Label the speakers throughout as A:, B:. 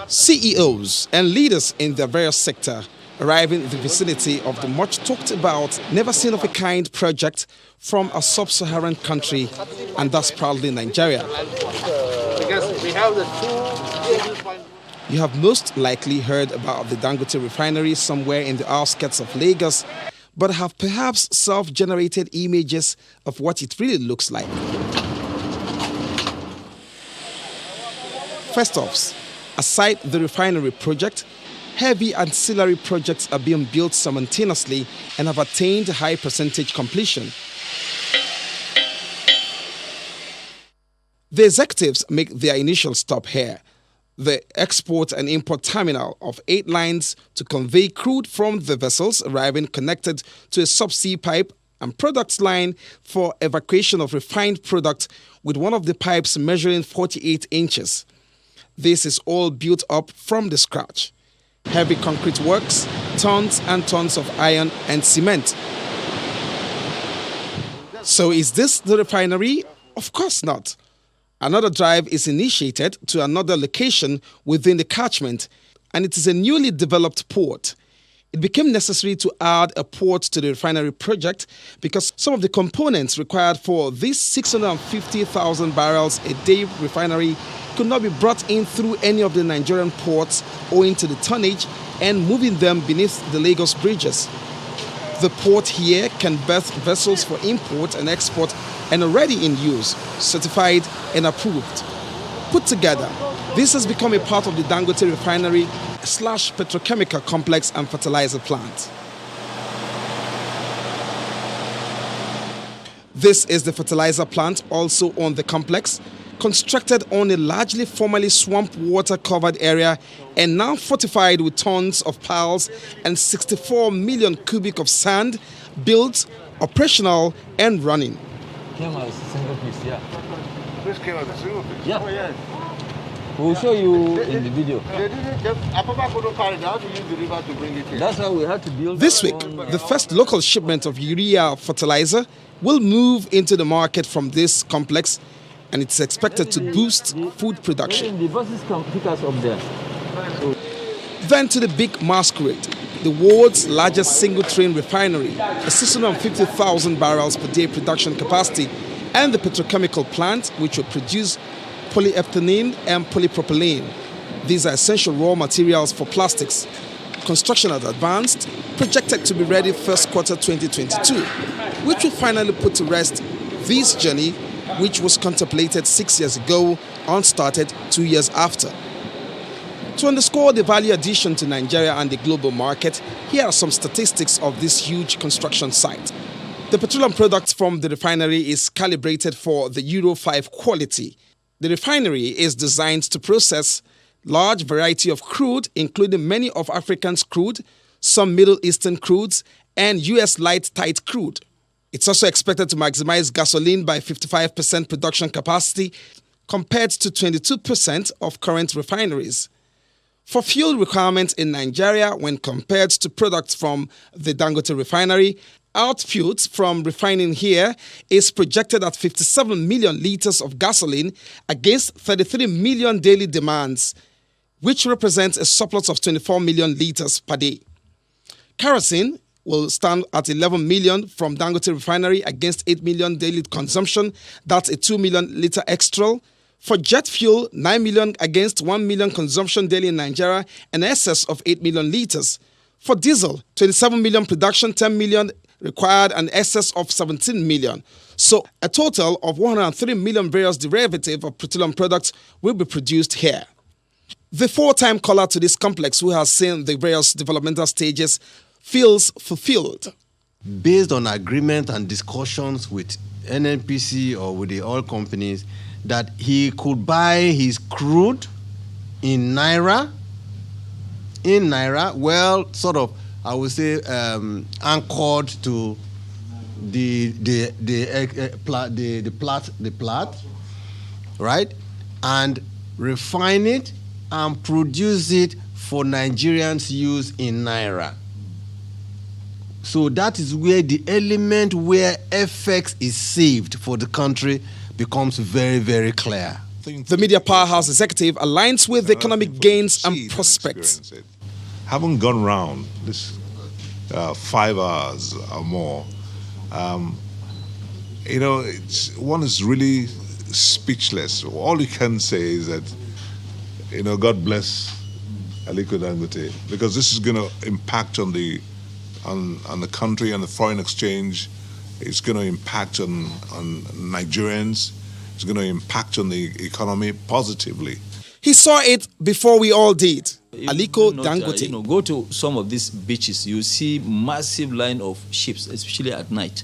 A: CEOs and leaders in their various sector arriving in the vicinity of the much talked about, never seen of a kind project from a sub-Saharan country, and thus proudly Nigeria.
B: Because we have the two.
A: You have most likely heard about the Dangote refinery somewhere in the outskirts of Lagos, but have perhaps self-generated images of what it really looks like. First off, aside the refinery project, heavy ancillary projects are being built simultaneously and have attained high percentage completion. The executives make their initial stop here, the export and import terminal of 8 lines to convey crude from the vessels arriving connected to a subsea pipe and products line for evacuation of refined product with one of the pipes measuring 48 inches. This is all built up from the scratch. Heavy concrete works, tons and tons of iron and cement. So is this the refinery? Of course not. Another drive is initiated to another location within the catchment, and it is a newly developed port. It became necessary to add a port to the refinery project because some of the components required for this 650,000 barrels a day refinery could not be brought in through any of the Nigerian ports owing to the tonnage and moving them beneath the Lagos bridges. The port here can berth vessels for import and export and already in use, certified and approved. Put together, this has become a part of the Dangote refinery / petrochemical complex and fertilizer plant. This is the fertilizer plant also on the complex, constructed on a largely formerly swamp water covered area and now fortified with tons of piles and 64 million cubic of sand, built, operational and running.
C: Came out as a single piece, yeah.
B: This came as a single piece?
C: Yeah.
B: Oh, yes.
C: We'll show you in the video.
B: Apapa couldn't carry it out to use the river to bring it here.
C: That's how we had to build.
A: This week, the first local shipment of urea fertilizer will move into the market from this complex, and it's expected to boost food production.
C: The buses can pick us up there.
A: Then to the big masquerade, the world's largest single-train refinery, a 650,000 barrels per day production capacity, and the petrochemical plant, which will produce polyethylene and polypropylene. These are essential raw materials for plastics. Construction has advanced, projected to be ready first quarter 2022, which will finally put to rest this journey, which was contemplated 6 years ago and started 2 years after. To underscore the value addition to Nigeria and the global market, here are some statistics of this huge construction site. The petroleum product from the refinery is calibrated for the Euro 5 quality. The refinery is designed to process large variety of crude, including many of African's crude, some Middle Eastern crudes, and US light tight crude. It's also expected to maximize gasoline by 55% production capacity compared to 22% of current refineries. For fuel requirements in Nigeria, when compared to products from the Dangote refinery, output from refining here is projected at 57 million litres of gasoline against 33 million daily demands, which represents a surplus of 24 million litres per day. Kerosene will stand at 11 million from Dangote refinery against 8 million daily consumption. That's a 2 million litre extra. For jet fuel, 9 million against 1 million consumption daily in Nigeria, an excess of 8 million litres. For diesel, 27 million production, 10 million required, an excess of 17 million. So a total of 103 million various derivatives of petroleum products will be produced here. The four-time caller to this complex, who has seen the various developmental stages, feels fulfilled.
D: Based on agreement and discussions with NNPC or with the oil companies, that he could buy his crude in Naira, well, sort of, I would say, anchored to the plat, right, and refine it and produce it for Nigerians' use in Naira. So that is where the element where FX is saved for the country becomes very, very clear.
E: something.
A: The media powerhouse executive aligns with the economic gains and prospects.
E: Haven't gone round this 5 hours or more. One is really speechless. All you can say is that, God bless Aliko Dangote, because this is going to impact on the country and the foreign exchange. It's going to impact on Nigerians. It's going to impact on the economy positively.
A: He saw it before we all did. Aliko Dangote.
C: Go to some of these beaches, you see massive line of ships, especially at night.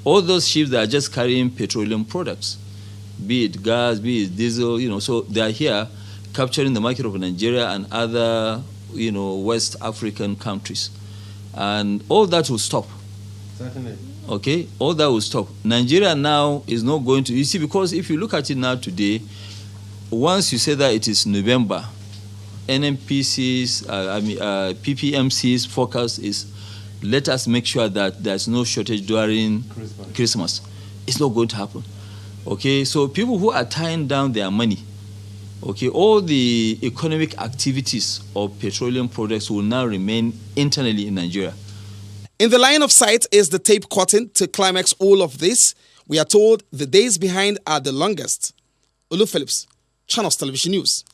C: All those ships that are just carrying petroleum products, be it gas, be it diesel, so they are here capturing the market of Nigeria and other, West African countries. And all that will stop.
D: Certainly.
C: Okay, all that will stop. Nigeria now is not going to, because if you look at it now today, once you say that it is November, NMPC's, PPMC's focus is let us make sure that there's no shortage during Christmas. It's not going to happen. Okay, so people who are tying down their money, okay, all the economic activities of petroleum products will now remain internally in Nigeria.
A: In the line of sight is the tape curtain to climax all of this. We are told the days behind are the longest. Olu Phillips, Channels Television News.